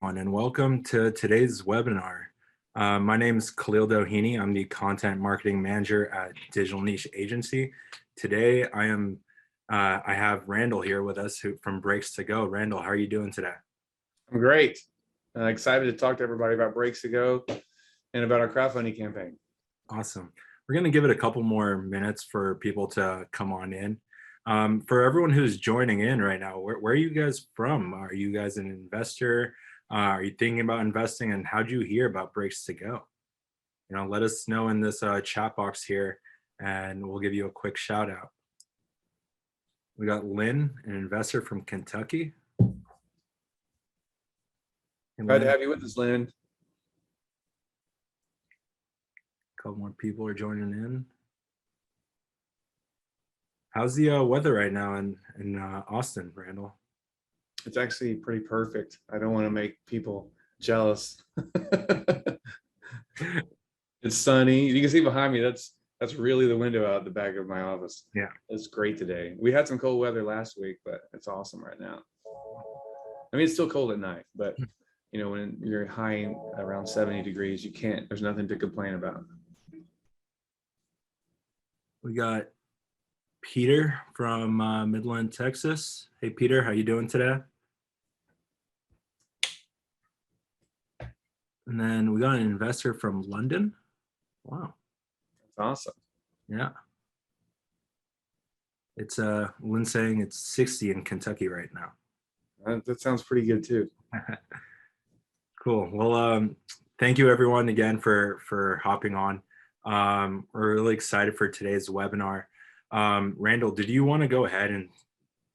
And welcome to today's webinar. My name is Khalil Doheny. I'm the Content Marketing Manager at Digital Niche Agency. Today, I have Randall here with us from Breaks to Go. Randall, how are you doing today? I'm great. Excited to talk to everybody about Breaks to Go and about our crowdfunding campaign. Awesome. We're going to give it a couple more minutes for people to come on in. For everyone who's joining in right now, where are you guys from? Are you guys an investor? Are you thinking about investing, and how did you hear about Breaks to Go? Let us know in this chat box here, and we'll give you a quick shout out. We got Lynn, an investor from Kentucky. Glad to have you with us, Lynn. A couple more people are joining in. How's the weather right now in Austin, Randall? It's actually pretty perfect. I don't want to make people jealous. It's sunny. You can see behind me, that's really the window out the back of my office. Yeah. It's great today. We had some cold weather last week, but it's awesome right now. I mean, it's still cold at night, but when you're high around 70 degrees, there's nothing to complain about. We got Peter from Midland, Texas. Hey, Peter, how you doing today? And then we got an investor from London. Wow. That's awesome. Yeah. It's Lynn saying it's 60 in Kentucky right now. That sounds pretty good too. Cool. Well, thank you everyone again for hopping on. We're really excited for today's webinar. Randall, did you want to go ahead and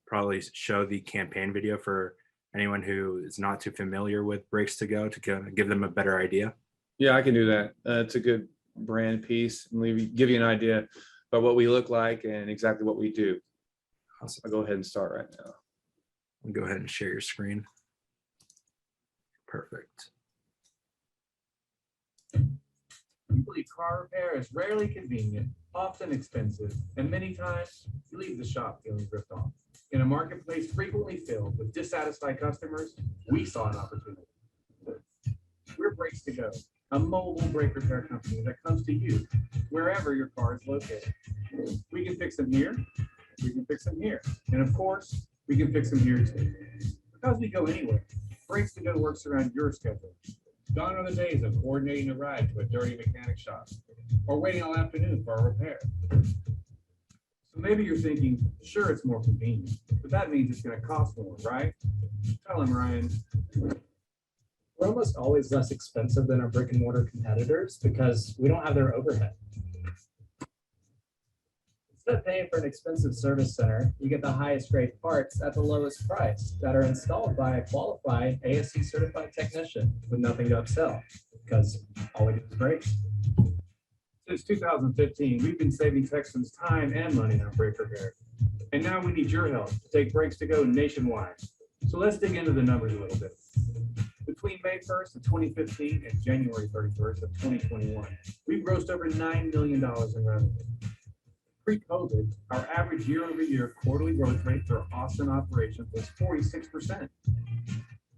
probably show the campaign video for anyone who is not too familiar with Breaks to Go to kind of give them a better idea? Yeah, I can do that. It's a good brand piece and give you an idea about what we look like and exactly what we do. Awesome. I'll go ahead and start right now. I'll go ahead and share your screen. Perfect. We believe car repair is rarely convenient, often expensive, and many times you leave the shop feeling ripped off. In a marketplace frequently filled with dissatisfied customers, we saw an opportunity. We're Breaks to Go, a mobile brake repair company that comes to you wherever your car is located. We can fix them here, we can fix them here, and of course, we can fix them here too. Because we go anywhere, Breaks to Go works around your schedule. Gone are the days of coordinating a ride to a dirty mechanic shop or waiting all afternoon for a repair. So maybe you're thinking, sure, it's more convenient, but that means it's going to cost more, right? Tell him, Ryan. We're almost always less expensive than our brick and mortar competitors because we don't have their overhead. Instead of paying for an expensive service center, you get the highest grade parts at the lowest price that are installed by a qualified ASC certified technician with nothing to upsell because all we do is brakes. Since 2015, we've been saving Texans time and money on brake repair. And now we need your help to take Breaks to Go nationwide. So let's dig into the numbers a little bit. Between May 1st of 2015 and January 31st of 2021, we've grossed over $9 million in revenue. Pre-COVID, our average year-over-year quarterly growth rate for Austin operations was 46%.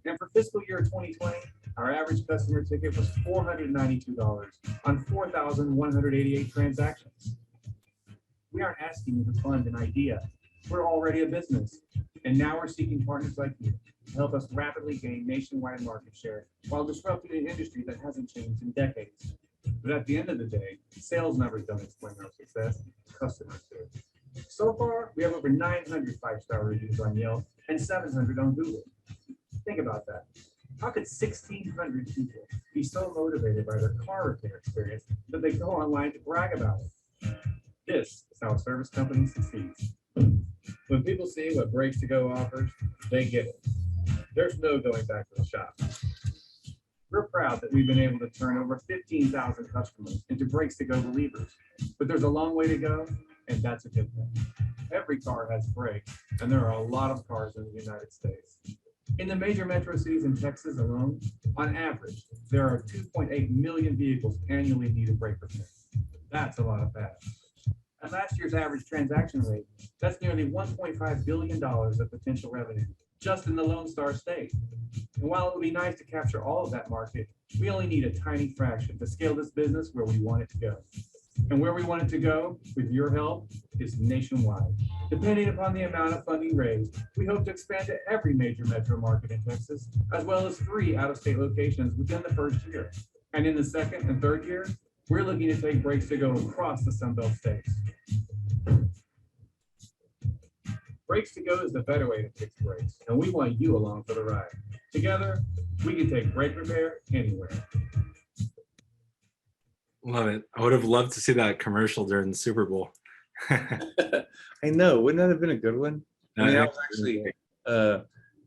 And for fiscal year 2020, our average customer ticket was $492 on 4,188 transactions. We aren't asking you to fund an idea. We're already a business. And now we're seeking partners like you to help us rapidly gain nationwide market share while disrupting an industry that hasn't changed in decades. But at the end of the day, sales numbers don't explain our success, customers do. So far, we have over 900 five-star reviews on Yelp and 700 on Google. Think about that. How could 1,600 people be so motivated by their car repair experience that they go online to brag about it? This is how a service company succeeds. When people see what Breaks to Go offers, they get it. There's no going back to the shop. We're proud that we've been able to turn over 15,000 customers into Breaks to Go believers, but there's a long way to go, and that's a good thing. Every car has brakes, and there are a lot of cars in the United States. In the major metro cities in Texas alone, on average, there are 2.8 million vehicles annually need a brake repair. That's a lot of bad. At last year's average transaction rate, that's nearly $1.5 billion of potential revenue. just in the Lone Star State. And while it would be nice to capture all of that market, we only need a tiny fraction to scale this business where we want it to go. And where we want it to go, with your help, is nationwide. Depending upon the amount of funding raised, we hope to expand to every major metro market in Texas, as well as 3 out-of-state locations within the first year. And in the second and third year, we're looking to take Breaks to Go across the Sunbelt states. Breaks to Go is the better way to fix brakes, and we want you along for the ride. Together, we can take brake repair anywhere. Love it. I would have loved to see that commercial during the Super Bowl. I know, wouldn't that have been a good one? I mean, I was actually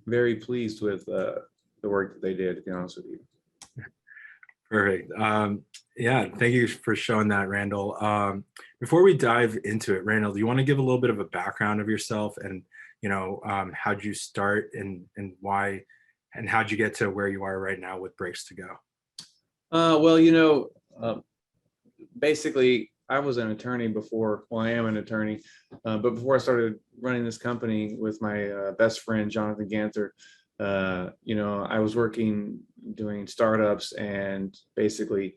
very pleased with the work that they did, to be honest with you. Perfect. Yeah, thank you for showing that, Randall. Before we dive into it, Randall, do you want to give a little bit of a background of yourself and, how'd you start and why, and how'd you get to where you are right now with Breaks to Go? Well, basically, I was an attorney before, well, I am an attorney, but before I started running this company with my best friend, Jonathan Ganther, I was working doing startups and basically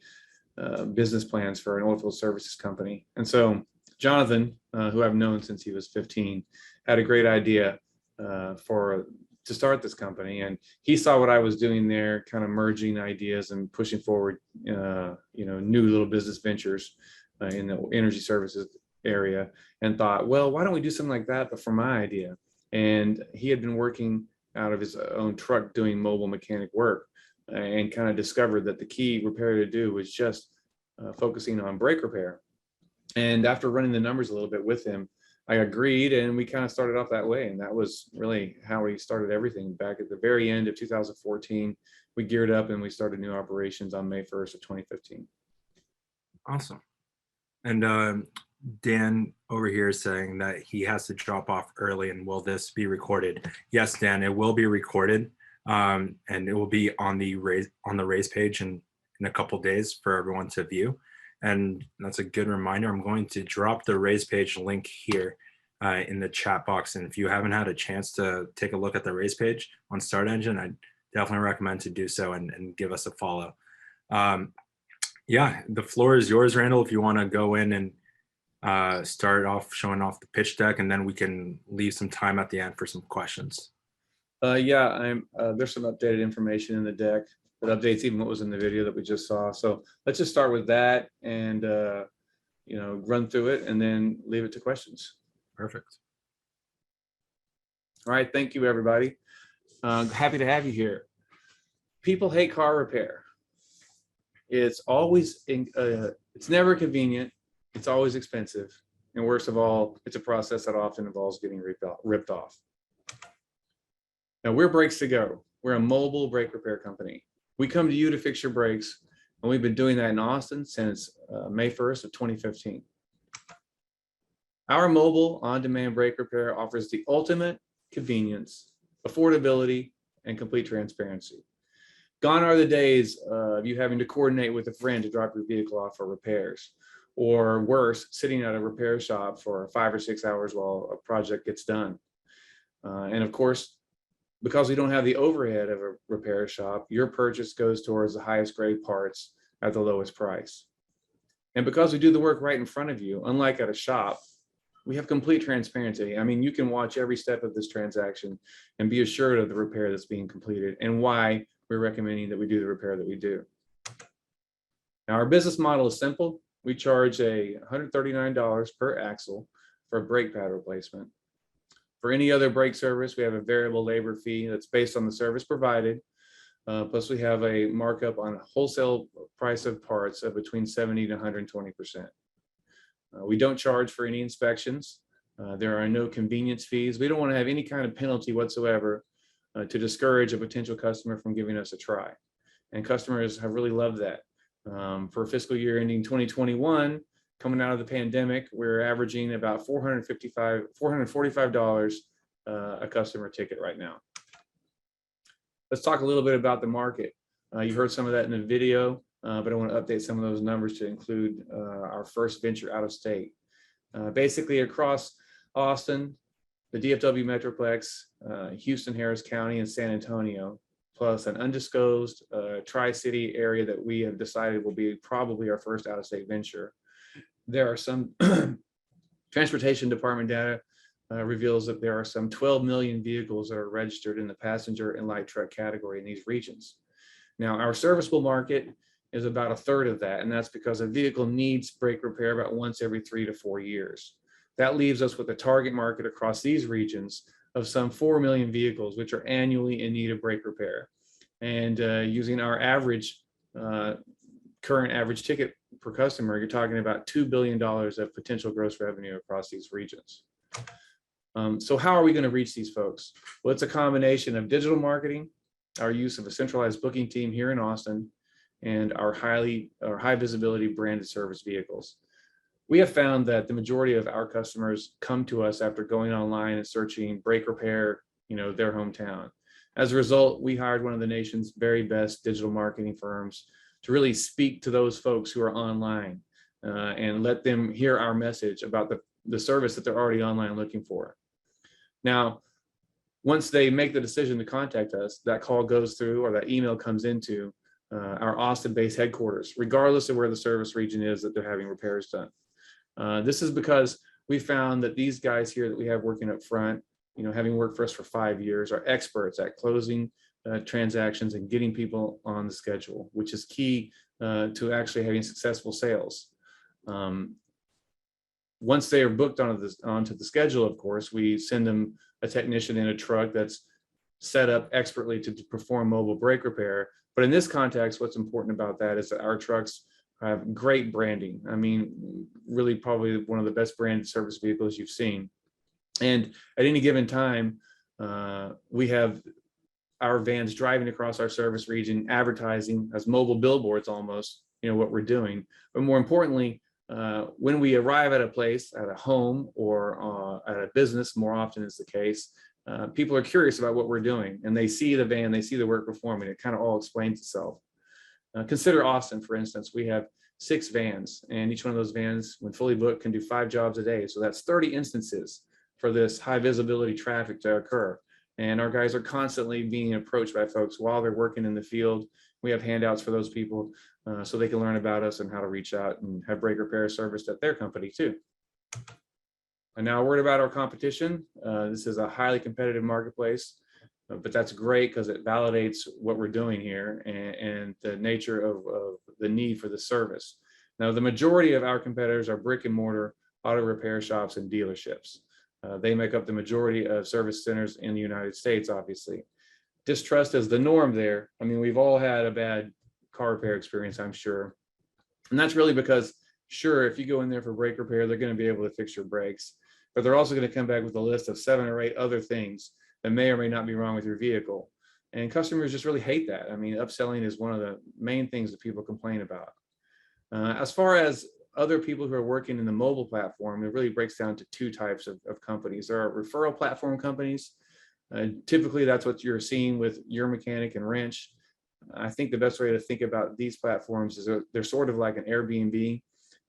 business plans for an oilfield services company. And so Jonathan, who I've known since he was 15, had a great idea to start this company. And he saw what I was doing there, kind of merging ideas and pushing forward, new little business ventures in the energy services area, and thought, well, why don't we do something like that, but for my idea? And he had been working out of his own truck doing mobile mechanic work, and kind of discovered that the key repair to do was just focusing on brake repair. And after running the numbers a little bit with him, I agreed, and we kind of started off that way. And that was really how we started everything. Back at the very end of 2014, we geared up and we started new operations on May 1st of 2015. Awesome. And Dan over here is saying that he has to drop off early, and will this be recorded? Yes, Dan, it will be recorded, and it will be on the raise page in a couple days for everyone to view. And that's a good reminder. I'm going to drop the raise page link here in the chat box. And if you haven't had a chance to take a look at the raise page on Start Engine, I definitely recommend to do so and give us a follow. Yeah, the floor is yours, Randall, if you want to go in and start off showing off the pitch deck, and then we can leave some time at the end for some questions. There's some updated information in the deck that updates even what was in the video that we just saw. So let's just start with that and run through it and then leave it to questions. Perfect. All right, thank you, everybody. Happy to have you here. People hate car repair. It's always, it's never convenient. It's always expensive. And worst of all, it's a process that often involves getting ripped off. Now, we're Breaks to Go. We're a mobile brake repair company. We come to you to fix your brakes, and we've been doing that in Austin since May 1st of 2015. Our mobile on-demand brake repair offers the ultimate convenience, affordability, and complete transparency. Gone are the days of you having to coordinate with a friend to drop your vehicle off for repairs, or worse, sitting at a repair shop for 5 or 6 hours while a project gets done. And of course, because we don't have the overhead of a repair shop, your purchase goes towards the highest grade parts at the lowest price. And because we do the work right in front of you, unlike at a shop, we have complete transparency. I mean, you can watch every step of this transaction and be assured of the repair that's being completed and why we're recommending that we do the repair that we do. Now, our business model is simple. We charge $139 per axle for a brake pad replacement. For any other brake service, we have a variable labor fee that's based on the service provided. Plus, we have a markup on wholesale price of parts of between 70 to 120%. We don't charge for any inspections. There are no convenience fees. We don't want to have any kind of penalty whatsoever to discourage a potential customer from giving us a try. And customers have really loved that. For fiscal year ending 2021, coming out of the pandemic, we're averaging about $445 a customer ticket right now. Let's talk a little bit about the market. You heard some of that in the video, but I want to update some of those numbers to include our first venture out of state. Basically across Austin, the DFW Metroplex, Houston, Harris County, and San Antonio, plus an undisclosed Tri-City area that we have decided will be probably our first out-of-state venture. There are some transportation department data reveals that there are some 12 million vehicles that are registered in the passenger and light truck category in these regions. Now, our serviceable market is about a third of that, and that's because a vehicle needs brake repair about once every 3 to 4 years. That leaves us with a target market across these regions of some 4 million vehicles, which are annually in need of brake repair. And using our average, current average ticket per customer, you're talking about $2 billion of potential gross revenue across these regions. So how are we going to reach these folks? Well, it's a combination of digital marketing, our use of a centralized booking team here in Austin, and our high visibility branded service vehicles. We have found that the majority of our customers come to us after going online and searching brake repair, their hometown. As a result, we hired one of the nation's very best digital marketing firms to really speak to those folks who are online and let them hear our message about the service that they're already online looking for. Now, once they make the decision to contact us, that call goes through, or that email comes into our Austin-based headquarters, regardless of where the service region is that they're having repairs done. This is because we found that these guys here that we have working up front, having worked for us for 5 years, are experts at closing transactions and getting people on the schedule, which is key to actually having successful sales. Once they are booked onto the schedule, of course, we send them a technician in a truck that's set up expertly to perform mobile brake repair. But in this context, what's important about that is that our trucks have great branding. I mean, really probably one of the best branded service vehicles you've seen. And at any given time, we have our vans driving across our service region, advertising as mobile billboards almost, what we're doing. But more importantly, when we arrive at a place, at a home, or at a business, more often is the case, people are curious about what we're doing, and they see the van, they see the work performing. It kind of all explains itself. Consider Austin, for instance. We have 6 vans, and each one of those vans, when fully booked, can do 5 jobs a day. So that's 30 instances for this high visibility traffic to occur. And our guys are constantly being approached by folks while they're working in the field. We have handouts for those people so they can learn about us and how to reach out and have brake repair serviced at their company too. And now a word about our competition. This is a highly competitive marketplace, but that's great because it validates what we're doing here and the nature of the need for the service. Now, the majority of our competitors are brick and mortar auto repair shops and dealerships. They make up the majority of service centers in the United States, obviously. Distrust is the norm there. I mean, we've all had a bad car repair experience, I'm sure. And that's really because, sure, if you go in there for brake repair, they're going to be able to fix your brakes, but they're also going to come back with a list of 7 or 8 other things that may or may not be wrong with your vehicle. And customers just really hate that. I mean, upselling is one of the main things that people complain about. As far as other people who are working in the mobile platform, it really breaks down to 2 types of companies. There are referral platform companies. Typically, that's what you're seeing with Your Mechanic and Wrench. I think the best way to think about these platforms is they're sort of like an Airbnb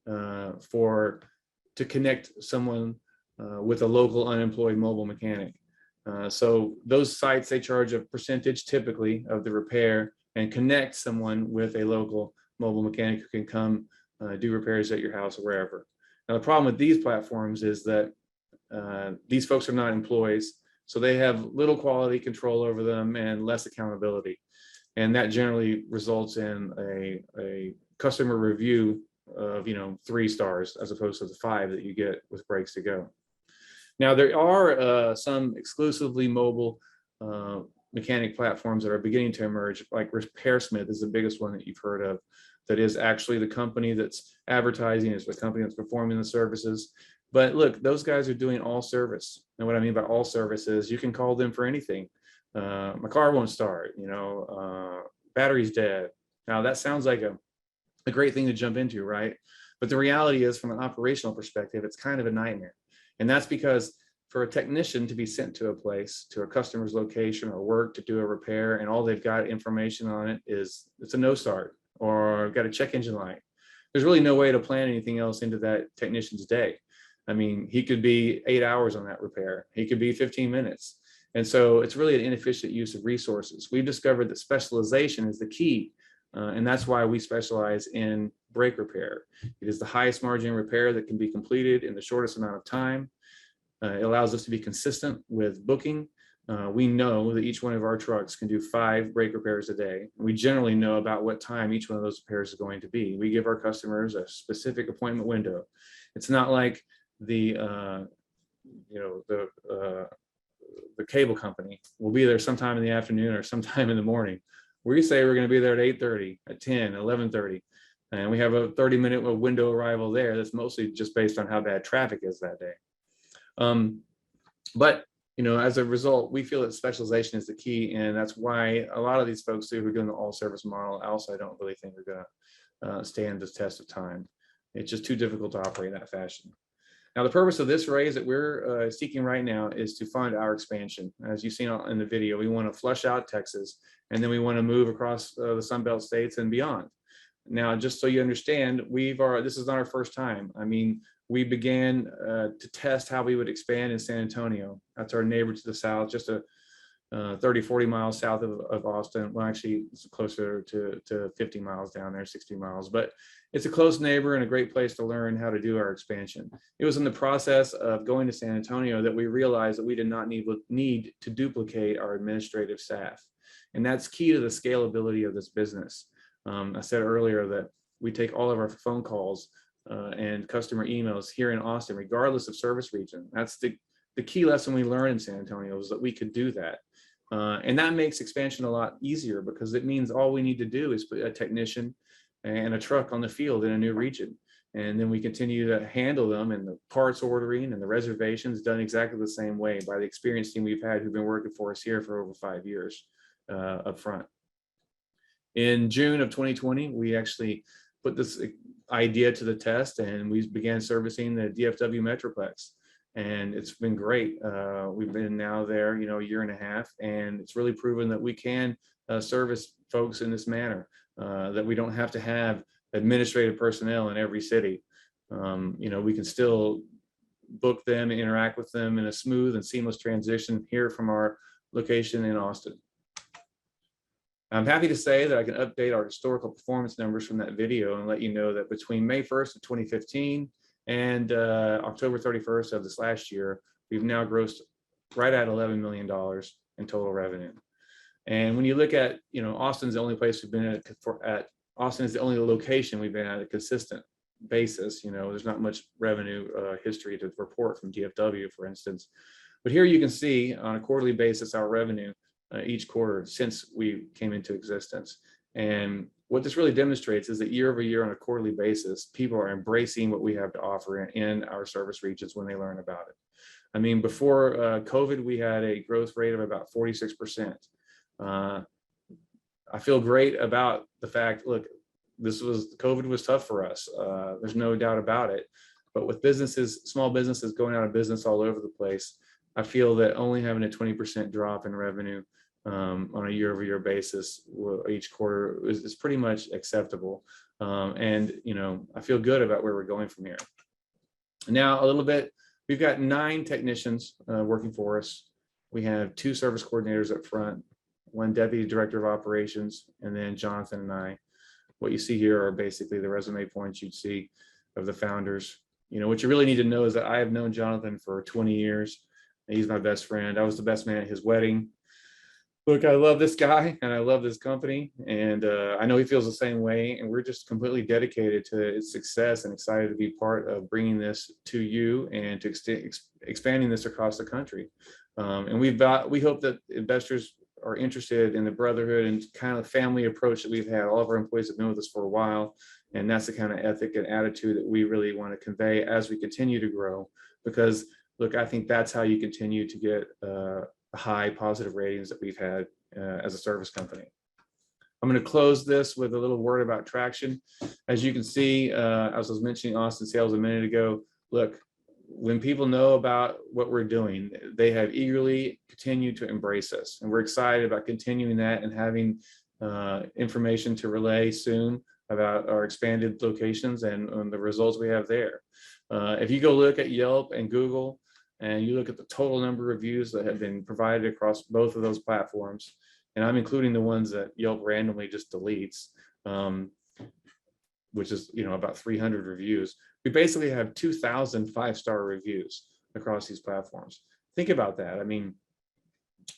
to connect someone with a local unemployed mobile mechanic. So those sites, they charge a percentage typically of the repair and connect someone with a local mobile mechanic who can come do repairs at your house or wherever. Now, the problem with these platforms is that these folks are not employees, so they have little quality control over them and less accountability. And that generally results in a customer review of 3 stars as opposed to the 5 that you get with Brakes to Go. Now, there are some exclusively mobile mechanic platforms that are beginning to emerge, like RepairSmith is the biggest one that you've heard of. That is actually the company that's advertising, is the company that's performing the services. But look, those guys are doing all service. And what I mean by all service is you can call them for anything. My car won't start, battery's dead. Now that sounds like a great thing to jump into, right? But the reality is, from an operational perspective, it's kind of a nightmare. And that's because for a technician to be sent to a place, to a customer's location or work to do a repair, and all they've got information on it is it's a no start or got a check engine light. There's really no way to plan anything else into that technician's day. I mean, he could be 8 hours on that repair. He could be 15 minutes. And so it's really an inefficient use of resources. We've discovered that specialization is the key. And that's why we specialize in brake repair. It is the highest margin repair that can be completed in the shortest amount of time. It allows us to be consistent with booking. We know that each one of our trucks can do 5 brake repairs a day. We generally know about what time each one of those repairs is going to be. We give our customers a specific appointment window. It's not like the cable company will be there sometime in the afternoon or sometime in the morning. We say we're going to be there at 8:30, at 10, 11:30, and we have a 30-minute window arrival there. That's mostly just based on how bad traffic is that day. But as a result, we feel that specialization is the key, and that's why a lot of these folks who are doing the all-service model also I don't really think are going to stand the test of time. It's just too difficult to operate in that fashion. Now, the purpose of this raise that we're seeking right now is to fund our expansion. As you've seen in the video, we want to flush out Texas, and then we want to move across the Sun Belt states and beyond. Now, just so you understand, this is not our first time. I mean, we began to test how we would expand in San Antonio. That's our neighbor to the south, just 30, 40 miles south of Austin. Well, actually, it's closer to 50 miles down there, 60 miles. But it's a close neighbor and a great place to learn how to do our expansion. It was in the process of going to San Antonio that we realized that we did not need to duplicate our administrative staff. And that's key to the scalability of this business. I said earlier that we take all of our phone calls and customer emails here in Austin, regardless of service region. That's the key lesson we learned in San Antonio, is that we could do that. And that makes expansion a lot easier, because it means all we need to do is put a technician and a truck on the field in a new region. And then we continue to handle them, and the parts ordering and the reservations done exactly the same way by the experienced team we've had who've been working for us here for over 5 years up front. In June of 2020, we actually put this idea to the test, and we began servicing the DFW Metroplex. And it's been great. We've been now there, a year and a half, and it's really proven that we can service folks in this manner, that we don't have to have administrative personnel in every city. We can still book them and interact with them in a smooth and seamless transition here from our location in Austin. I'm happy to say that I can update our historical performance numbers from that video and let you know that between May 1st of 2015 and October 31st of this last year, we've now grossed right at $11 million in total revenue. And when you look at, Austin's the only place we've been at Austin is the only location we've been at a consistent basis. There's not much revenue history to report from DFW, for instance. But here you can see on a quarterly basis our revenue each quarter since we came into existence. And what this really demonstrates is that year over year on a quarterly basis, people are embracing what we have to offer in our service regions when they learn about it. I mean, before COVID, we had a growth rate of about 46%. I feel great about the fact, look, COVID was tough for us. There's no doubt about it. But with small businesses going out of business all over the place, I feel that only having a 20% drop in revenue on a year-over-year basis each quarter is pretty much acceptable. And I feel good about where we're going from here. Now, a little bit, we've got 9 technicians working for us. We have 2 service coordinators up front, 1 deputy director of operations, and then Jonathan and I. What you see here are basically the resume points you'd see of the founders. What you really need to know is that I have known Jonathan for 20 years. He's my best friend. I was the best man at his wedding. Look, I love this guy and I love this company, and I know he feels the same way, and we're just completely dedicated to its success and excited to be part of bringing this to you and to expanding this across the country. And we hope that investors are interested in the brotherhood and kind of family approach that we've had. All of our employees have been with us for a while, and that's the kind of ethic and attitude that we really want to convey as we continue to grow, because look, I think that's how you continue to get high positive ratings that we've had as a service company. I'm going to close this with a little word about traction. As you can see, as I was mentioning Austin sales a minute ago, look, when people know about what we're doing, they have eagerly continued to embrace us. And we're excited about continuing that and having information to relay soon about our expanded locations and the results we have there. If you go look at Yelp and Google, and you look at the total number of reviews that have been provided across both of those platforms, and I'm including the ones that Yelp randomly just deletes, which is, you know, about 300 reviews. We basically have 2,000 5-star reviews across these platforms. Think about that. I mean,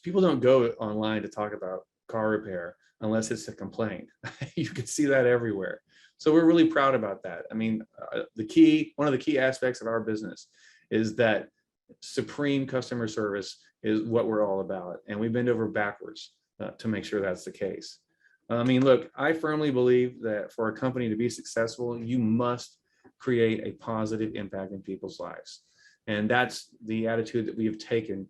people don't go online to talk about car repair unless it's a complaint. You can see that everywhere. So we're really proud about that. I mean, one of the key aspects of our business is that supreme customer service is what we're all about. And we bend over backwards to make sure that's the case. I mean, look, I firmly believe that for a company to be successful, you must create a positive impact in people's lives. And that's the attitude that we have taken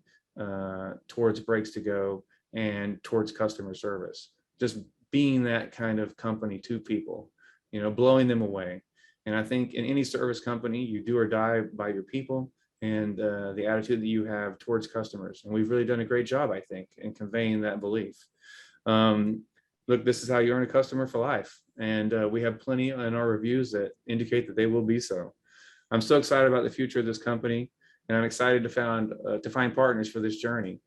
towards Breaks to Go and towards customer service. Just being that kind of company to people, you know, blowing them away. And I think in any service company, you do or die by your people and the attitude that you have towards customers. And we've really done a great job, I think, in conveying that belief. Look, this is how you earn a customer for life. And we have plenty in our reviews that indicate that they will be so. I'm so excited about the future of this company, and I'm excited to find partners for this journey.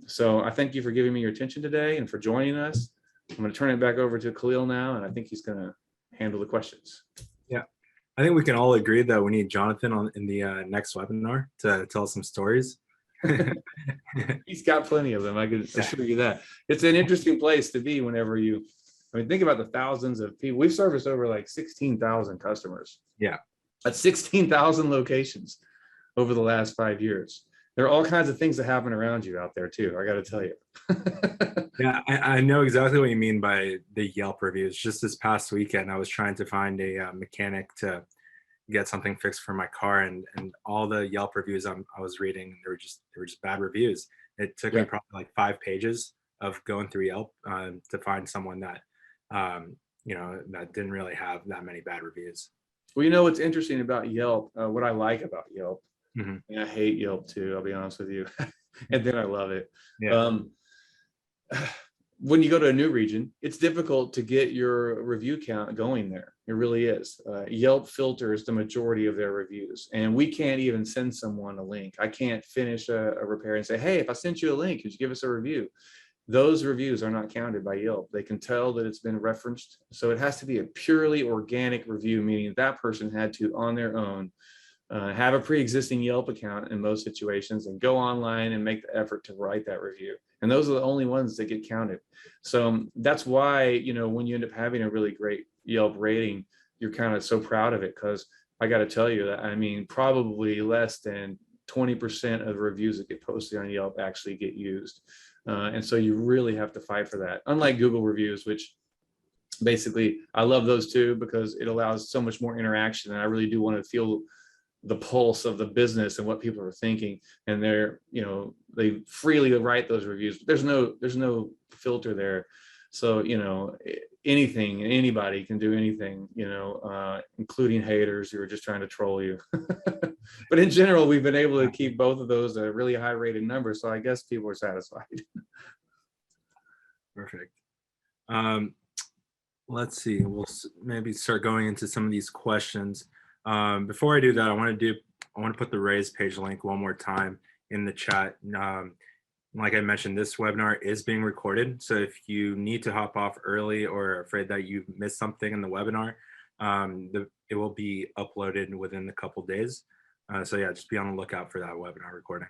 So I thank you for giving me your attention today and for joining us. I'm going to turn it back over to Khalil now, and I think he's going to handle the questions. Yeah, I think we can all agree that we need Jonathan in the next webinar to tell some stories. He's got plenty of them, I can assure you that. It's an interesting place to be whenever I mean, think about the thousands of people. We've serviced over like 16,000 customers. Yeah. At 16,000 locations over the last 5 years. There are all kinds of things that happen around you out there too, I got to tell you. Yeah, I know exactly what you mean by the Yelp reviews. Just this past weekend, I was trying to find a mechanic to get something fixed for my car, and all the Yelp reviews I was reading, they were just bad reviews. It took me probably like 5 pages of going through Yelp to find someone that you know, that didn't really have that many bad reviews. Well, you know what's interesting about Yelp, what I like about Yelp, Mm-hmm. and I hate Yelp too, I'll be honest with you, and then I love it. Yeah. When you go to a new region, it's difficult to get your review count going there. It really is. Yelp filters the majority of their reviews, and we can't even send someone a link. I can't finish a repair and say, hey, if I sent you a link, could you give us a review? Those reviews are not counted by Yelp. They can tell that it's been referenced. So it has to be a purely organic review, meaning that person had to, on their own, have a pre-existing Yelp account in most situations and go online and make the effort to write that review. And those are the only ones that get counted. So that's why, you know, when you end up having a really great Yelp rating, you're kind of so proud of it, because I got to tell you that, I mean, probably less than 20% of the reviews that get posted on Yelp actually get used. And so you really have to fight for that. Unlike Google reviews, which basically I love those too, because it allows so much more interaction. And I really do want to feel the pulse of the business and what people are thinking. And they're, you know, they freely write those reviews. There's no filter there. So, you know, anything, anybody can do anything, you know, including haters who are just trying to troll you. But in general, we've been able to keep both of those a really high rated number. So I guess people are satisfied. Perfect. Let's see, we'll maybe start going into some of these questions. Before I do that, I want to put the raise page link one more time in the chat. Like I mentioned, this webinar is being recorded. So if you need to hop off early or are afraid that you've missed something in the webinar, it will be uploaded within a couple days. So yeah, just be on the lookout for that webinar recording.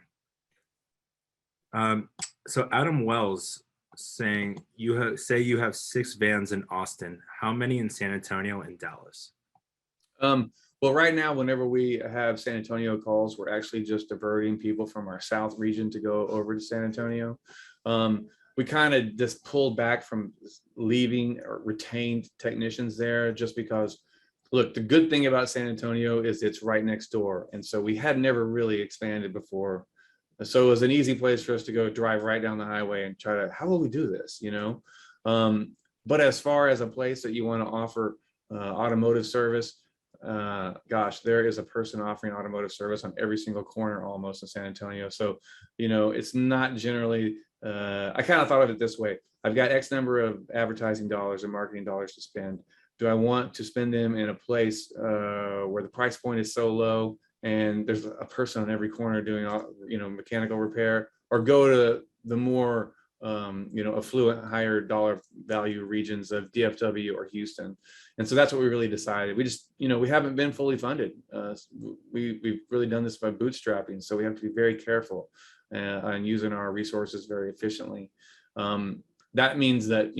So Adam Wells saying, you have 6 vans in Austin. How many in San Antonio and Dallas? Well, right now, whenever we have San Antonio calls, we're actually just diverting people from our South region to go over to San Antonio. We kind of just pulled back from leaving or retained technicians there just because, look, the good thing about San Antonio is it's right next door. And so we had never really expanded before. So it was an easy place for us to go drive right down the highway and try to, how will we do this, you know? But as far as a place that you want to offer automotive service, gosh, there is a person offering automotive service on every single corner almost in San Antonio. So, you know, it's not generally, I kind of thought of it this way. I've got X number of advertising dollars and marketing dollars to spend. do I want to spend them in a place where the price point is so low and there's a person on every corner doing mechanical repair, or go to the more affluent, higher dollar value regions of DFW or Houston? And so that's what we really decided. We just, we haven't been fully funded. We've really done this by bootstrapping, so we have to be very careful on using our resources very efficiently. That means that,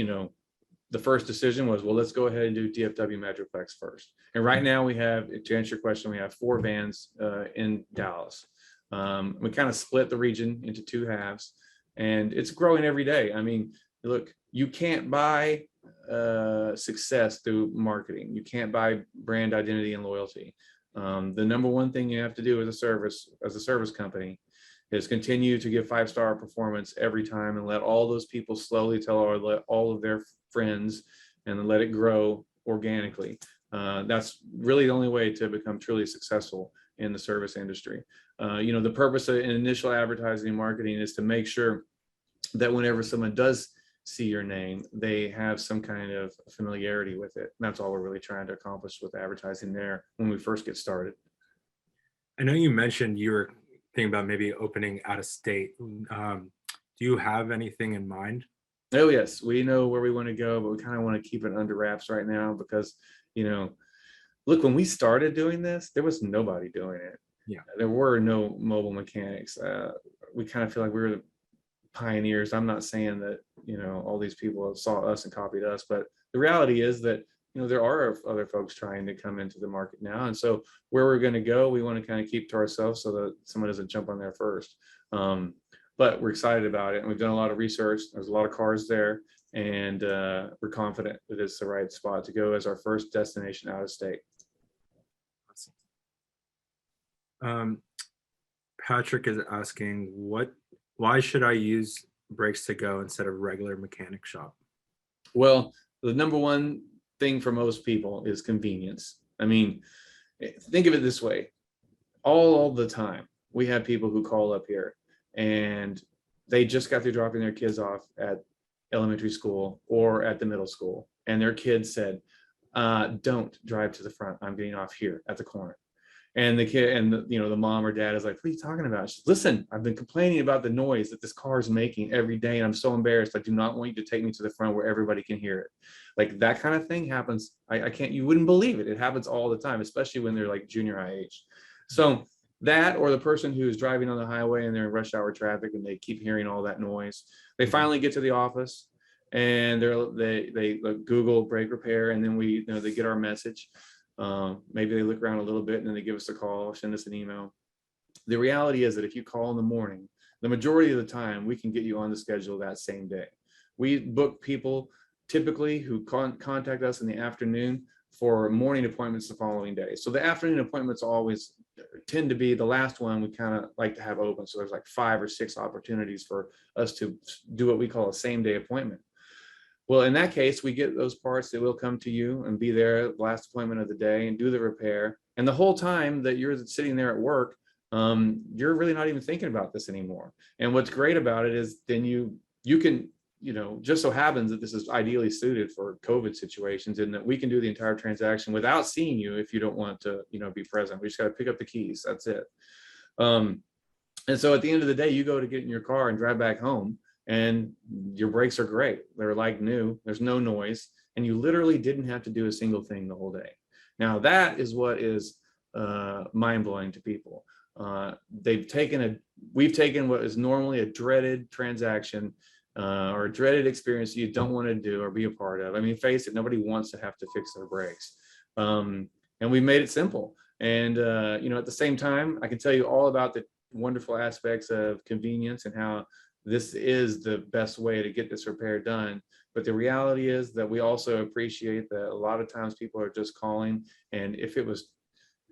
the first decision was, well, let's go ahead and do DFW Metroplex first. And right now we have, to answer your question, we have 4 vans in Dallas. We kind of split the region into 2 halves, and it's growing every day. I mean, look, you can't buy success through marketing. You can't buy brand identity and loyalty. The number one thing you have to do as a service company, is continue to give 5-star performance every time, and let all those people slowly tell all of their friends, and let it grow organically. That's really the only way to become truly successful in the service industry. The purpose of initial advertising and marketing is to make sure that whenever someone does see your name, they have some kind of familiarity with it. And that's all we're really trying to accomplish with advertising there when we first get started. I know you mentioned you were thinking about maybe opening out of state. Do you have anything in mind? Oh yes, we know where we want to go, but we kind of want to keep it under wraps right now because, look, when we started doing this, there was nobody doing it. Yeah, there were no mobile mechanics. We kind of feel like we were the pioneers. I'm not saying that, all these people saw us and copied us, but the reality is that, there are other folks trying to come into the market now. And so where we're going to go, we want to kind of keep to ourselves so that someone doesn't jump on there first. But we're excited about it, and we've done a lot of research. There's a lot of cars there, and we're confident that it's the right spot to go as our first destination out of state. Patrick is asking, why should I use Brakes to Go instead of regular mechanic shop? Well, the number one thing for most people is convenience. I mean, think of it this way. All the time, we have people who call up here and they just got through dropping their kids off at elementary school or at the middle school, and their kids said, don't drive to the front, I'm getting off here at the corner. And the kid and the mom or dad is like, what are you talking about? She says, listen, I've been complaining about the noise that this car is making every day, and I'm so embarrassed. I do not want you to take me to the front where everybody can hear it. Like, that kind of thing happens. You wouldn't believe it. It happens all the time, especially when they're like junior high age. So that, or the person who's driving on the highway and they're in rush hour traffic and they keep hearing all that noise. They finally get to the office and they Google brake repair, and then they get our message. Maybe they look around a little bit and then they give us a call, send us an email. The reality is that if you call in the morning, the majority of the time we can get you on the schedule that same day. We book people typically who contact us in the afternoon for morning appointments the following day. So the afternoon appointments always tend to be the last one we kind of like to have open. So there's like 5 or 6 opportunities for us to do what we call a same day appointment. Well, in that case, we get those parts that will come to you and be there at the last appointment of the day and do the repair. And the whole time that you're sitting there at work, you're really not even thinking about this anymore. And what's great about it is then you can, just so happens that this is ideally suited for COVID situations, in that we can do the entire transaction without seeing you if you don't want to, be present. We just got to pick up the keys. That's it. And so at the end of the day, you go to get in your car and drive back home, and your brakes are great. They're like new. There's no noise, and you literally didn't have to do a single thing the whole day. Now that is what is mind-blowing to people. We've taken what is normally a dreaded transaction or a dreaded experience you don't want to do or be a part of. I mean, face it, nobody wants to have to fix their brakes. And we made it simple. And at the same time, I can tell you all about the wonderful aspects of convenience and how this is the best way to get this repair done. But the reality is that we also appreciate that a lot of times people are just calling, and if it was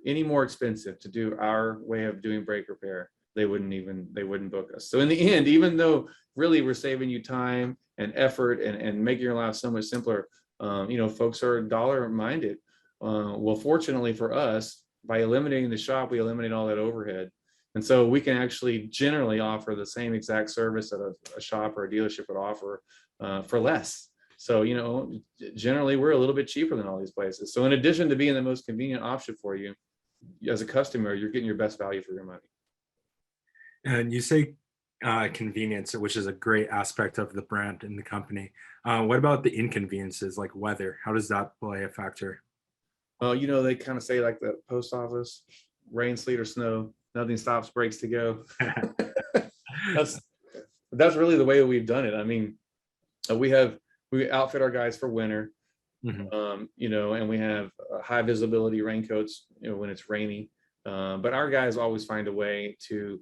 any more expensive to do our way of doing brake repair, they wouldn't book us. So in the end, even though really we're saving you time and effort and making your life so much simpler, folks are dollar minded. Well, fortunately for us, by eliminating the shop, we eliminate all that overhead. And so we can actually generally offer the same exact service that a shop or a dealership would offer for less. So, generally we're a little bit cheaper than all these places. So in addition to being the most convenient option for you, as a customer, you're getting your best value for your money. And you say convenience, which is a great aspect of the brand and the company. What about the inconveniences like weather? How does that play a factor? They kind of say like the post office, rain, sleet, or snow, nothing stops breaks to go. That's really the way we've done it. I mean, we outfit our guys for winter, Mhm. and we have high visibility raincoats, when it's rainy. But our guys always find a way to,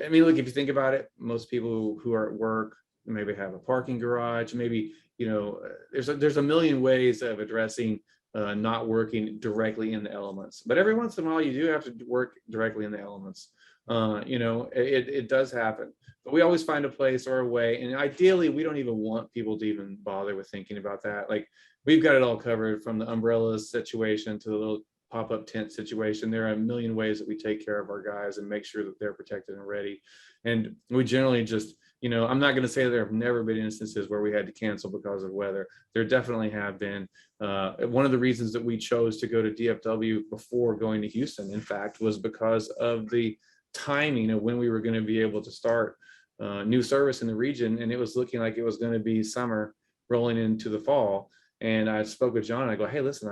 I mean, look, if you think about it, most people who are at work maybe have a parking garage, maybe, there's a million ways of addressing not working directly in the elements. But every once in a while, you do have to work directly in the elements. It does happen. But we always find a place or a way. And ideally, we don't even want people to even bother with thinking about that. Like, we've got it all covered, from the umbrellas situation to the little pop-up tent situation. There are a million ways that we take care of our guys and make sure that they're protected and ready. And we generally just, I'm not going to say there have never been instances where we had to cancel because of weather. There definitely have been. One of the reasons that we chose to go to DFW before going to Houston, in fact, was because of the timing of when we were going to be able to start new service in the region. And it was looking like it was going to be summer rolling into the fall. And I spoke with John and I go, hey, listen,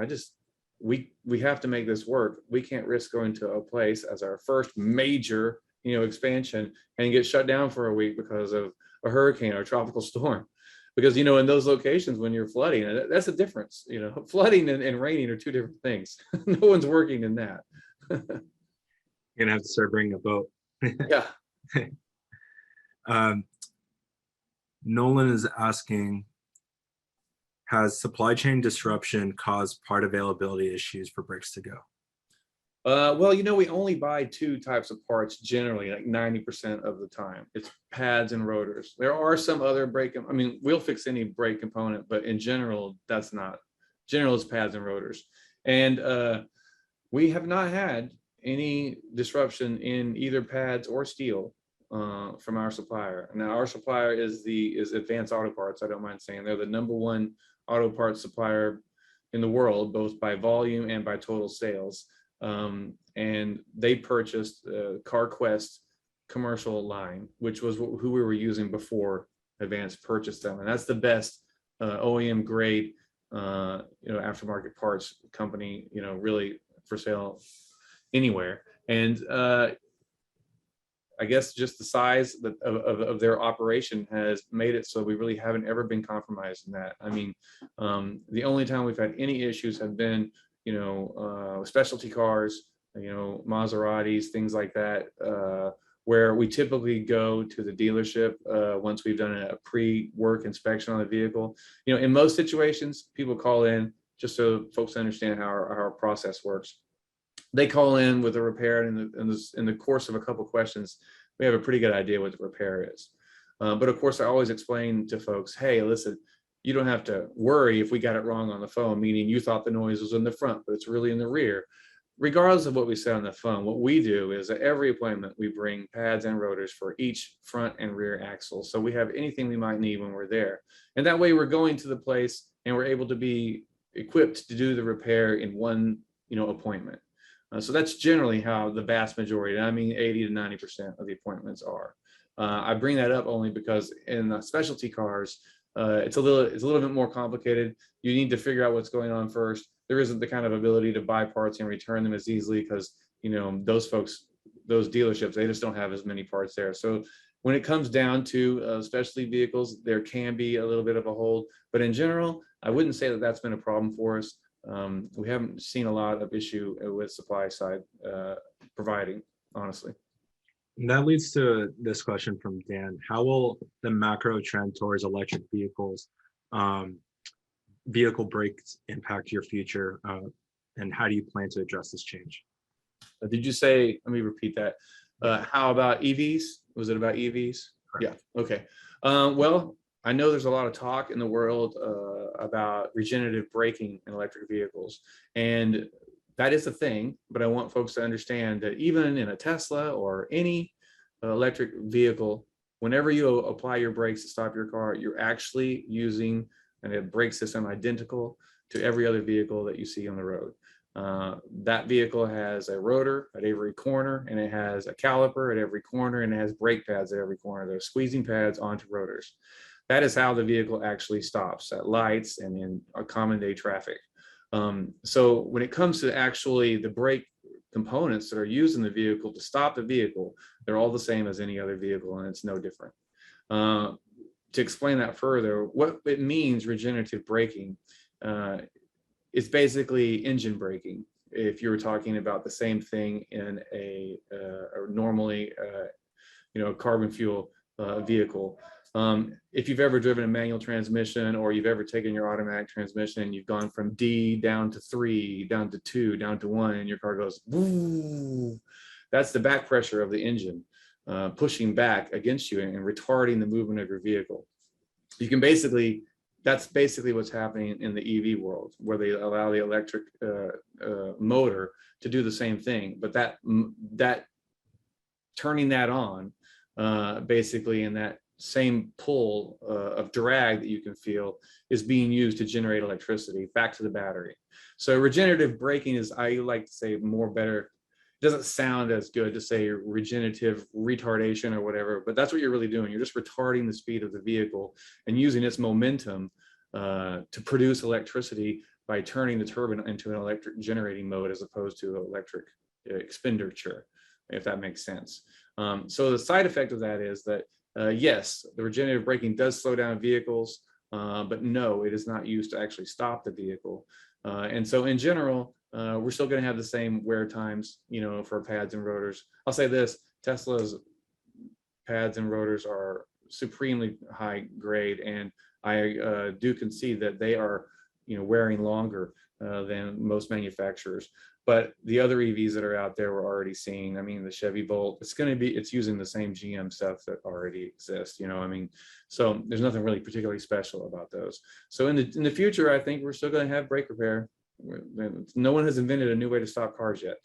we have to make this work. We can't risk going to a place as our first major, expansion and get shut down for a week because of a hurricane or a tropical storm. Because, in those locations, when you're flooding, that's a difference. Flooding and raining are two different things. No one's working in that. You're gonna have to start bringing a boat. Yeah. Nolan is asking, has supply chain disruption caused part availability issues for bricks to go? Well, we only buy two types of parts generally, like 90% of the time. It's pads and rotors. There are some other we'll fix any brake component, but in general, it's pads and rotors. And we have not had any disruption in either pads or steel from our supplier. Now, our supplier is Advanced Auto Parts. I don't mind saying they're the #1 auto parts supplier in the world, both by volume and by total sales. And they purchased CarQuest commercial line, which was who we were using before Advanced purchased them. And that's the best OEM grade, aftermarket parts company, really for sale anywhere. And I guess just the size of their operation has made it so we really haven't ever been compromised in that. I mean, the only time we've had any issues have been, specialty cars, Maseratis, things like that, where we typically go to the dealership once we've done a pre-work inspection on the vehicle. In most situations, people call in, just so folks understand how our process works. They call in with a repair, and in the course of a couple questions, we have a pretty good idea what the repair is. But of course, I always explain to folks, hey, listen, you don't have to worry if we got it wrong on the phone, meaning you thought the noise was in the front, but it's really in the rear. Regardless of what we say on the phone, what we do is at every appointment, we bring pads and rotors for each front and rear axle. So we have anything we might need when we're there. And that way we're going to the place and we're able to be equipped to do the repair in one, appointment. So that's generally how the vast majority, 80 to 90% of the appointments are. I bring that up only because in the specialty cars, it's a little bit more complicated. You need to figure out what's going on first. There isn't the kind of ability to buy parts and return them as easily because, those dealerships, they just don't have as many parts there. So when it comes down to specialty vehicles, there can be a little bit of a hold, but in general, I wouldn't say that that's been a problem for us. We haven't seen a lot of issue with supply side providing, honestly. And that leads to this question from Dan. How will the macro trend towards electric vehicles, vehicle brakes impact your future? And how do you plan to address this change? Did you say, let me repeat that. How about EVs? Was it about EVs? Correct. Yeah, okay. Well, I know there's a lot of talk in the world about regenerative braking in electric vehicles. And that is a thing, but I want folks to understand that even in a Tesla or any electric vehicle, whenever you apply your brakes to stop your car, you're actually using and a brake system identical to every other vehicle that you see on the road. That vehicle has a rotor at every corner, and it has a caliper at every corner, and it has brake pads at every corner. They're squeezing pads onto rotors. That is how the vehicle actually stops at lights and in a common day traffic. So when it comes to actually the brake components that are used in the vehicle to stop the vehicle, they're all the same as any other vehicle, and it's no different. To explain that further, what it means, regenerative braking, it's basically engine braking. If you were talking about the same thing in a normally, carbon fuel vehicle. If you've ever driven a manual transmission, or you've ever taken your automatic transmission and you've gone from D down to 3, down to 2, down to 1, and your car goes, woo, that's the back pressure of the engine pushing back against you and retarding the movement of your vehicle. You can basically, that's basically what's happening in the EV world, where they allow the electric motor to do the same thing, but that turning that on basically in that same pull of drag that you can feel is being used to generate electricity back to the battery. So regenerative braking is, I like to say, more better. It doesn't sound as good to say regenerative retardation or whatever, but that's what you're really doing. You're just retarding the speed of the vehicle and using its momentum to produce electricity by turning the turbine into an electric generating mode as opposed to electric expenditure, if that makes sense. So the side effect of that is that yes, the regenerative braking does slow down vehicles, but no, it is not used to actually stop the vehicle. And so in general, we're still going to have the same wear times, for pads and rotors. I'll say this, Tesla's pads and rotors are supremely high grade, and I do concede that they are, wearing longer than most manufacturers. But the other EVs that are out there we're already seeing, I mean, the Chevy Bolt, it's using the same GM stuff that already exists, so there's nothing really particularly special about those. So in the future, I think we're still going to have brake repair. No one has invented a new way to stop cars yet.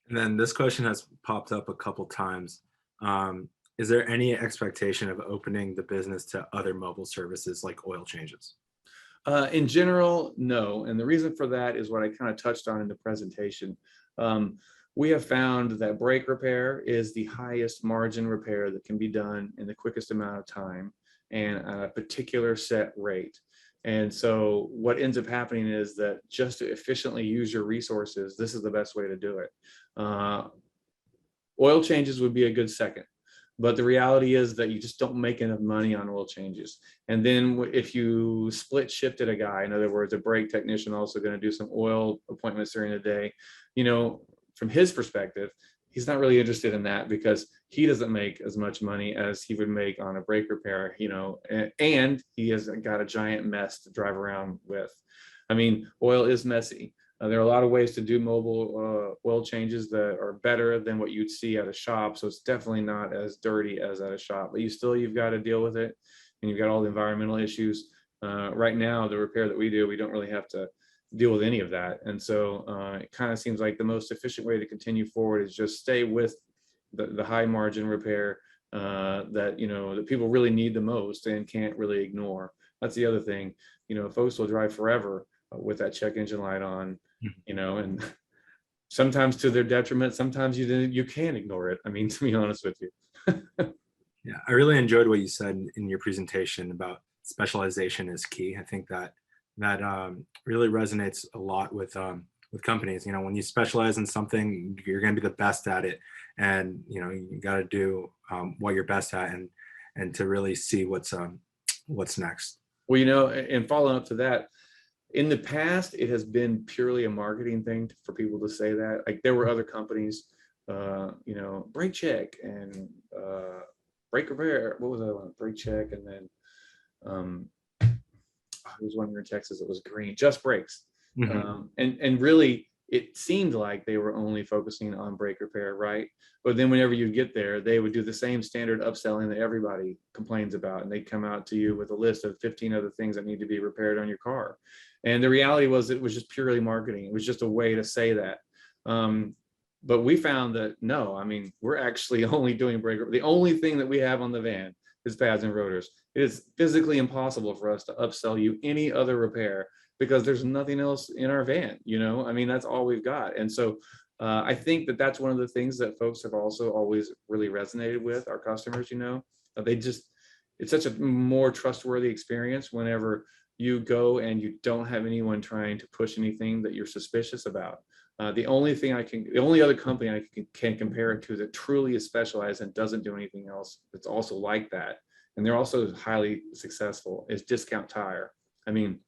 And then this question has popped up a couple times. Is there any expectation of opening the business to other mobile services like oil changes? In general, no. And the reason for that is what I kind of touched on in the presentation. We have found that brake repair is the highest margin repair that can be done in the quickest amount of time and at a particular set rate. And so what ends up happening is that just to efficiently use your resources, this is the best way to do it. Oil changes would be a good second. But the reality is that you just don't make enough money on oil changes. And then if you split shifted a guy, in other words, a brake technician also going to do some oil appointments during the day, from his perspective, he's not really interested in that because he doesn't make as much money as he would make on a brake repair, and he has got a giant mess to drive around with. I mean, oil is messy. There are a lot of ways to do mobile oil changes that are better than what you'd see at a shop. So it's definitely not as dirty as at a shop, but you've got to deal with it, and you've got all the environmental issues. Right now, the repair that we do, we don't really have to deal with any of that. And so it kind of seems like the most efficient way to continue forward is just stay with the high margin repair that, that people really need the most and can't really ignore. That's the other thing, folks will drive forever with that check engine light on, and sometimes to their detriment, sometimes you can't ignore it. I mean, to be honest with you. Yeah, I really enjoyed what you said in your presentation about specialization is key. I think that really resonates a lot with companies. When you specialize in something, you're going to be the best at it, and you got to do what you're best at, and to really see what's next. Well, and following up to that, in the past, it has been purely a marketing thing for people to say that. Like there were other companies, brake check and brake repair. What was that one? Brake check, and then there was one here in Texas that was green, Just Brakes. Mm-hmm. And really, it seemed like they were only focusing on brake repair, right? But then whenever you get there, they would do the same standard upselling that everybody complains about, and they'd come out to you with a list of 15 other things that need to be repaired on your car. And the reality was it was just purely marketing. It was just a way to say that. But we found that no, I mean, we're actually only doing brake repair. The only thing that we have on the van is pads and rotors. It is physically impossible for us to upsell you any other repair because there's nothing else in our van, you know, I mean, that's all we've got. And so I think that that's one of the things that folks have also always really resonated with our customers, you know, they just, it's such a more trustworthy experience whenever you go and you don't have anyone trying to push anything that you're suspicious about. The only other company I can compare it to that truly is specialized and doesn't do anything else that's also like that, and they're also highly successful, is Discount Tire. I mean,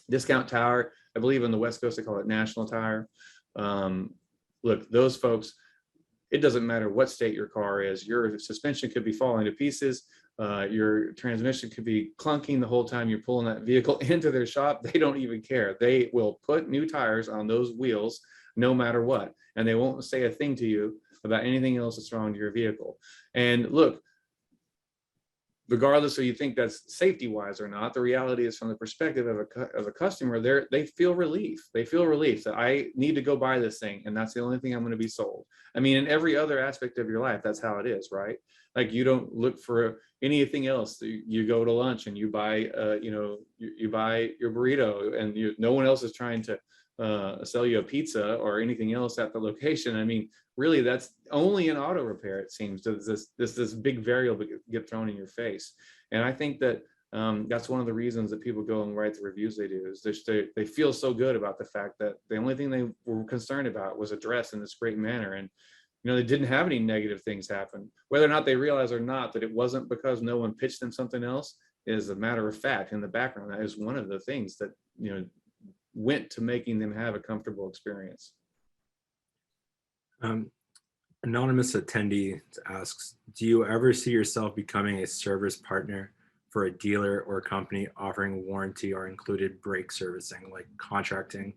Discount Tire, I believe on the West Coast they call it National Tire. Look, those folks, it doesn't matter what state your car is, your suspension could be falling to pieces, your transmission could be clunking the whole time you're pulling that vehicle into their shop. They don't even care. They will put new tires on those wheels no matter what, and they won't say a thing to you about anything else that's wrong to your vehicle. And look, regardless of you think that's safety wise or not, the reality is from the perspective of a customer, they feel relief. They feel relief that I need to go buy this thing, and that's the only thing I'm going to be sold. I mean, in every other aspect of your life, that's how it is, right? Like, you don't look for anything else. You go to lunch and you buy, you buy your burrito, and no one else is trying to sell you a pizza or anything else at the location. I mean, really, that's only in auto repair, it seems. Does this big variable get thrown in your face? And I think that that's one of the reasons that people go and write the reviews they do, is they feel so good about the fact that the only thing they were concerned about was addressed in this great manner. And they didn't have any negative things happen. Whether or not they realize or not that it wasn't because no one pitched them something else is a matter of fact. In the background, that is one of the things that went to making them have a comfortable experience. Anonymous attendee asks, do you ever see yourself becoming a service partner for a dealer or company offering warranty or included brake servicing, like contracting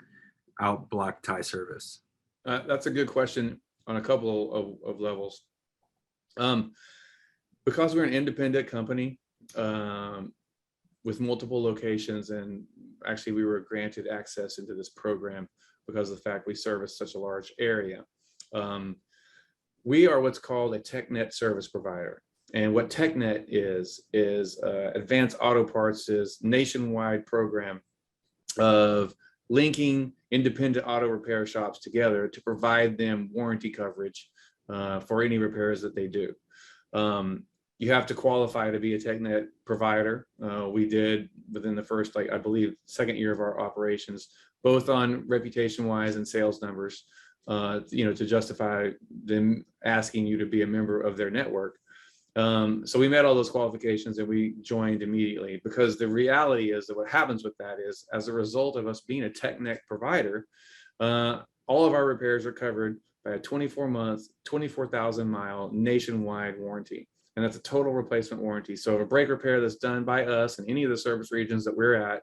out black tie service? That's a good question on a couple of levels. Because we're an independent company with multiple locations, and actually we were granted access into this program because of the fact we service such a large area. We are what's called a TechNet service provider. And what TechNet is Advanced Auto Parts' nationwide program of linking independent auto repair shops together to provide them warranty coverage for any repairs that they do. You have to qualify to be a TechNet provider. We did within the first, I believe, second year of our operations, both on reputation-wise and sales numbers, to justify them asking you to be a member of their network. So we met all those qualifications and we joined immediately, because the reality is that what happens with that is, as a result of us being a TechNet provider, all of our repairs are covered by a 24-month, 24,000-mile nationwide warranty. And that's a total replacement warranty. So if a brake repair that's done by us in any of the service regions that we're at,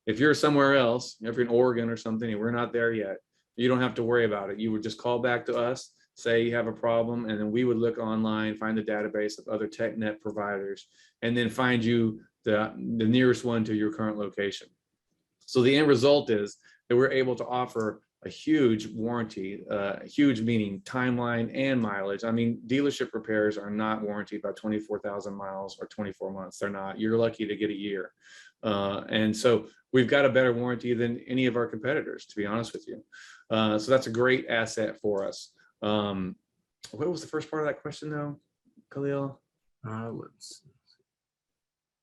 if you're somewhere else, if you're in Oregon or something and we're not there yet, you don't have to worry about it. You would just call back to us, say you have a problem, and then we would look online, find the database of other TechNet providers, and then find you the nearest one to your current location. So the end result is that we're able to offer a huge warranty, huge meaning timeline and mileage. I mean, dealership repairs are not warranted by 24,000 miles or 24 months. They're not. You're lucky to get a year. And so we've got a better warranty than any of our competitors, to be honest with you. So that's a great asset for us. What was the first part of that question though, Khalil? Let's see.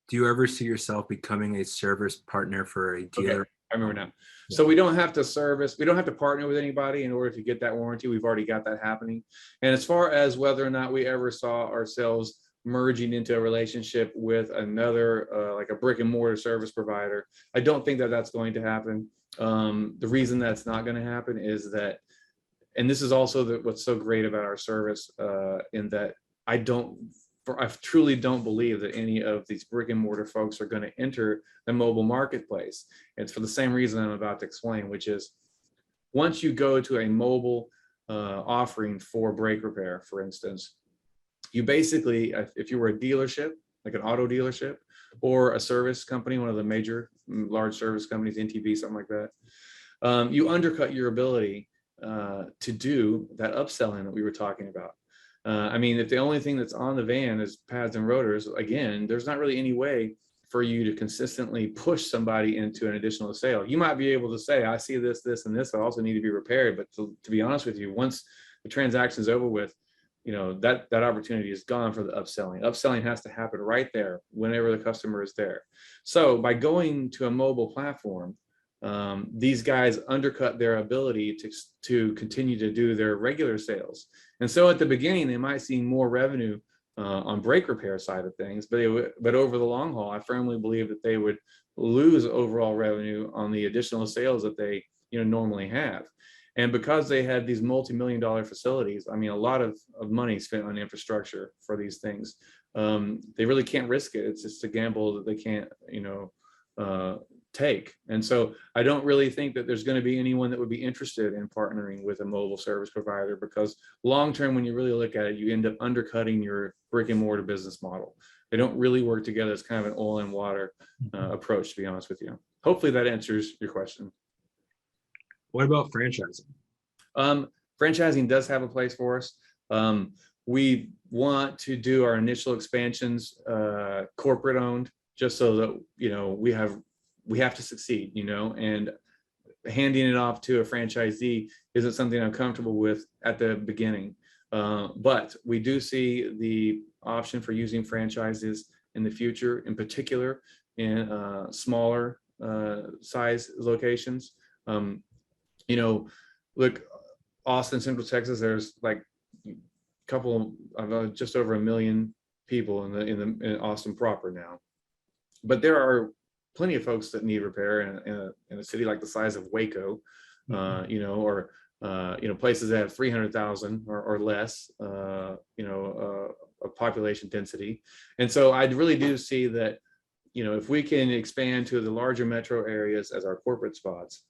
Do you ever see yourself becoming a service partner for a dealer? Okay, I remember now. So we don't have to partner with anybody in order to get that warranty. We've already got that happening. And as far as whether or not we ever saw ourselves merging into a relationship with another, like a brick and mortar service provider, I don't think that that's going to happen. The reason that's not going to happen is that, and this is also what's so great about our service, in that I truly don't believe that any of these brick and mortar folks are going to enter the mobile marketplace. It's for the same reason I'm about to explain, which is once you go to a mobile offering for brake repair, for instance, you basically, if you were a dealership, like an auto dealership or a service company, one of the major large service companies, NTB, something like that, you undercut your ability to do that upselling that we were talking about. I mean, if the only thing that's on the van is pads and rotors, again, there's not really any way for you to consistently push somebody into an additional sale. You might be able to say, I see this, this, and this, I also need to be repaired. But to be honest with you, once the transaction is over with, you know, that opportunity is gone for the upselling. Upselling has to happen right there whenever the customer is there. So by going to a mobile platform, these guys undercut their ability to continue to do their regular sales. And so at the beginning, they might see more revenue on brake repair side of things, but over the long haul, I firmly believe that they would lose overall revenue on the additional sales that they, you know, normally have. And because they had these multi-million-dollar facilities, I mean, a lot of money spent on infrastructure for these things. They really can't risk it. It's just a gamble that they can't, you know, take. And so I don't really think that there's going to be anyone that would be interested in partnering with a mobile service provider, because long term, when you really look at it, you end up undercutting your brick and mortar business model. They don't really work together. It's kind of an oil and water approach, to be honest with you. Hopefully that answers your question. What about franchising? Franchising does have a place for us. We want to do our initial expansions corporate owned, just so that, you know, we have to succeed, you know, and handing it off to a franchisee isn't something I'm comfortable with at the beginning. But we do see the option for using franchises in the future, in particular in smaller size locations. You know, look, Austin, Central Texas, there's like a couple of just over 1 million people in Austin proper now. But there are plenty of folks that need repair in a city like the size of Waco, you know, or you know, places that have 300,000 or less, you know, of population density. And so I really do see that, you know, if we can expand to the larger metro areas as our corporate spots,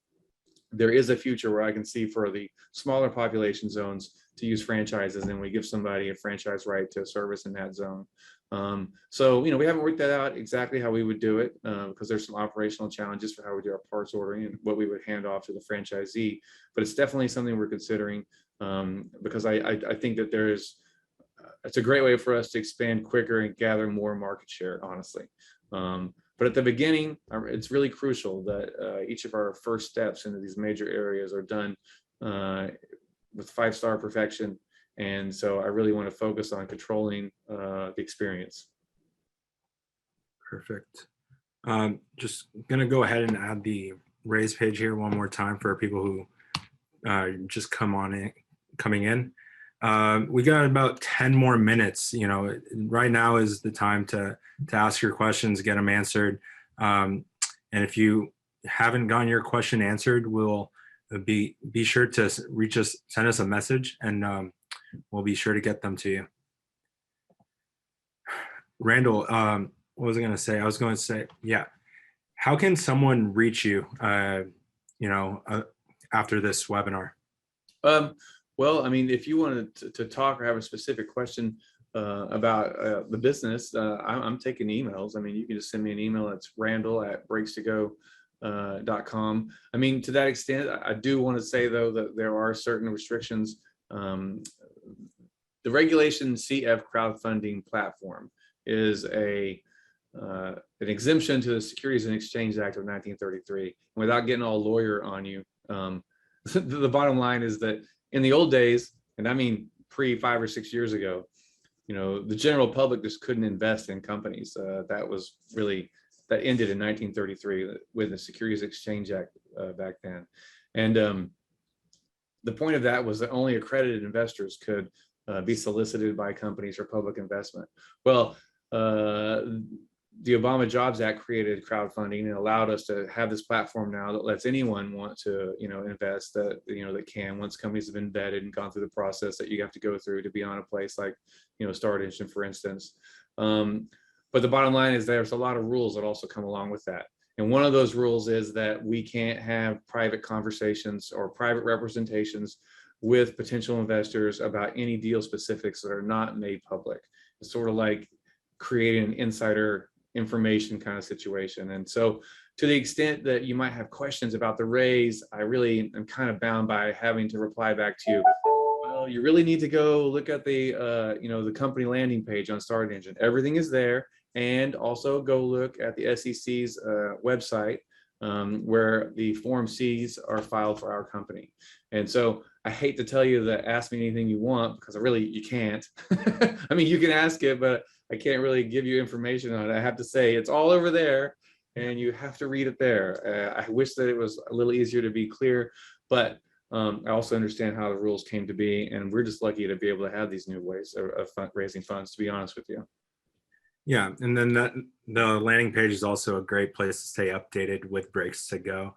there is a future where I can see for the smaller population zones to use franchises, and we give somebody a franchise right to service in that zone. So, you know, we haven't worked that out exactly how we would do it because there's some operational challenges for how we do our parts ordering and what we would hand off to the franchisee. But it's definitely something we're considering because I think that it's a great way for us to expand quicker and gather more market share, honestly. But at the beginning, it's really crucial that each of our first steps into these major areas are done with 5-star perfection. And so I really want to focus on controlling the experience. Perfect. Just going to go ahead and add the raise page here one more time for people who just coming in. We got about 10 more minutes. You know, right now is the time to ask your questions, get them answered. And if you haven't gotten your question answered, we'll be sure to reach us, send us a message, and we'll be sure to get them to you. Randall, what was I going to say? I was going to say, yeah. How can someone reach you, you know, after this webinar? Well, I mean, if you wanted to talk or have a specific question about the business, I'm taking emails. I mean, you can just send me an email. It's randall@brakes2go.com. I mean, to that extent, I do want to say, though, that there are certain restrictions. The regulation CF crowdfunding platform is an exemption to the Securities and Exchange Act of 1933. Without getting all lawyer on you, the bottom line is that in the old days, and I mean pre 5 or 6 years ago, you know, the general public just couldn't invest in companies. That ended in 1933 with the Securities Exchange Act back then. And the point of that was that only accredited investors could be solicited by companies for public investment. Well, the Obama Jobs Act created crowdfunding and allowed us to have this platform now that lets anyone want to, you know, invest that can, once companies have been vetted and gone through the process that you have to go through to be on a place like, you know, Start Engine, for instance. But the bottom line is there's a lot of rules that also come along with that. And one of those rules is that we can't have private conversations or private representations with potential investors about any deal specifics that are not made public. It's sort of like creating an insider information kind of situation. And so to the extent that you might have questions about the raise, I really am kind of bound by having to reply back to you, Well, you really need to go look at the, you know, the company landing page on Start Engine. Everything is there. And also go look at the SEC's website, where the Form Cs are filed for our company. And so I hate to tell you that ask me anything you want, because you can't. I mean, you can ask it, but I can't really give you information on it. I have to say it's all over there and you have to read it there. I wish that it was a little easier to be clear, but I also understand how the rules came to be, and we're just lucky to be able to have these new ways of raising funds, to be honest with you. Yeah, and then the landing page is also a great place to stay updated with Breaks to Go.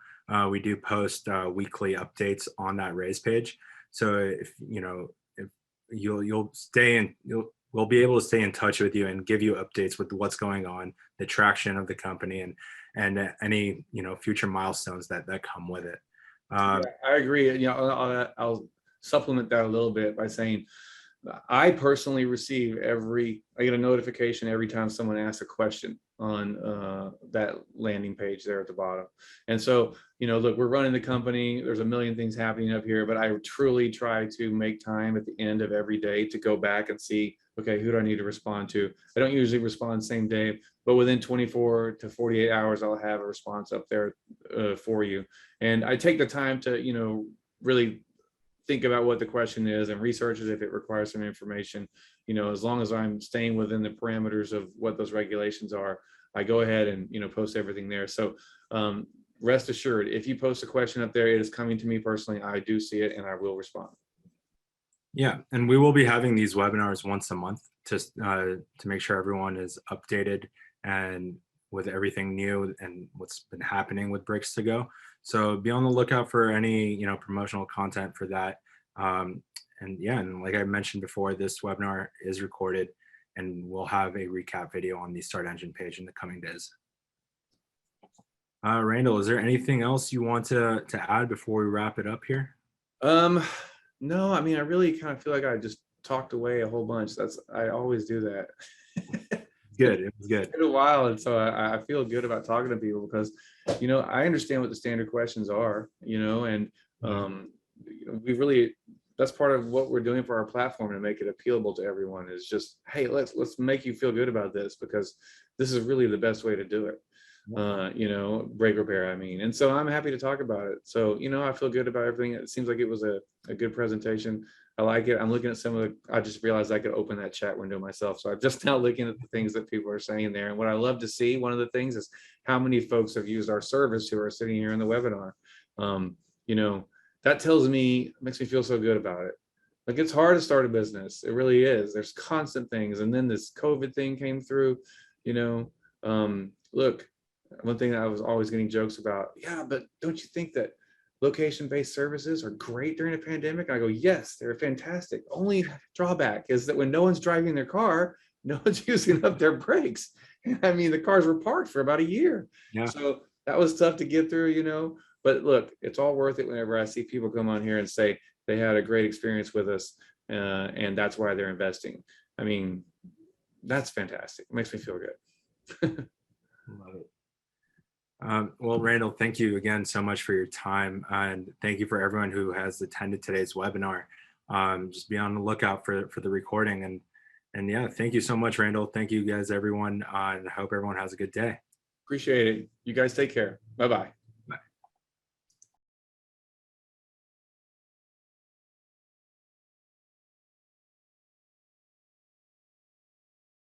We do post weekly updates on that raise page, so if you know, if we'll be able to stay in touch with you and give you updates with what's going on, the traction of the company, and any, you know, future milestones that come with it. Yeah, I agree. You know, I'll supplement that a little bit by saying I personally I get a notification every time someone asks a question on that landing page there at the bottom. And so, you know, look, we're running the company. There's a million things happening up here, but I truly try to make time at the end of every day to go back and see, okay, who do I need to respond to? I don't usually respond same day, but within 24 to 48 hours, I'll have a response up there for you. And I take the time to, you know, really think about what the question is and research it if it requires some information. You know, as long as I'm staying within the parameters of what those regulations are, I go ahead and, you know, post everything there. So rest assured, if you post a question up there, it is coming to me personally. I do see it and I will respond. Yeah, and we will be having these webinars once a month to make sure everyone is updated and with everything new and what's been happening with Bricks to Go. So be on the lookout for any, you know, promotional content for that. And yeah, and like I mentioned before, this webinar is recorded and we'll have a recap video on the Start Engine page in the coming days. Randall, is there anything else you want to add before we wrap it up here? No, I mean, I really kind of feel like I just talked away a whole bunch. I always do that. Good, it was good. It's been a while, and so I feel good about talking to people because, you know, I understand what the standard questions are, you know, and we really, that's part of what we're doing for our platform to make it appealable to everyone is just, hey, let's make you feel good about this because this is really the best way to do it. You know, break repair, I mean, and so I'm happy to talk about it. So, you know, I feel good about everything. It seems like it was a good presentation. I like it. I'm looking at some of I just realized I could open that chat window myself. So I'm just now looking at the things that people are saying there. And what I love to see, one of the things is how many folks have used our service who are sitting here in the webinar. You know, that makes me feel so good about it. Like, it's hard to start a business. It really is. There's constant things. And then this COVID thing came through, you know, look, one thing that I was always getting jokes about, yeah, but don't you think that location-based services are great during a pandemic? I go, yes, they're fantastic. Only drawback is that when no one's driving their car, no one's using up their brakes. I mean, the cars were parked for about a year. Yeah. So that was tough to get through, you know, but look, it's all worth it whenever I see people come on here and say they had a great experience with us and that's why they're investing. I mean, that's fantastic. It makes me feel good. Love it. Well, Randall, thank you again so much for your time, and thank you for everyone who has attended today's webinar. Just be on the lookout for the recording, and yeah, thank you so much, Randall. Thank you guys, everyone, and I hope everyone has a good day. Appreciate it. You guys take care. Bye-bye.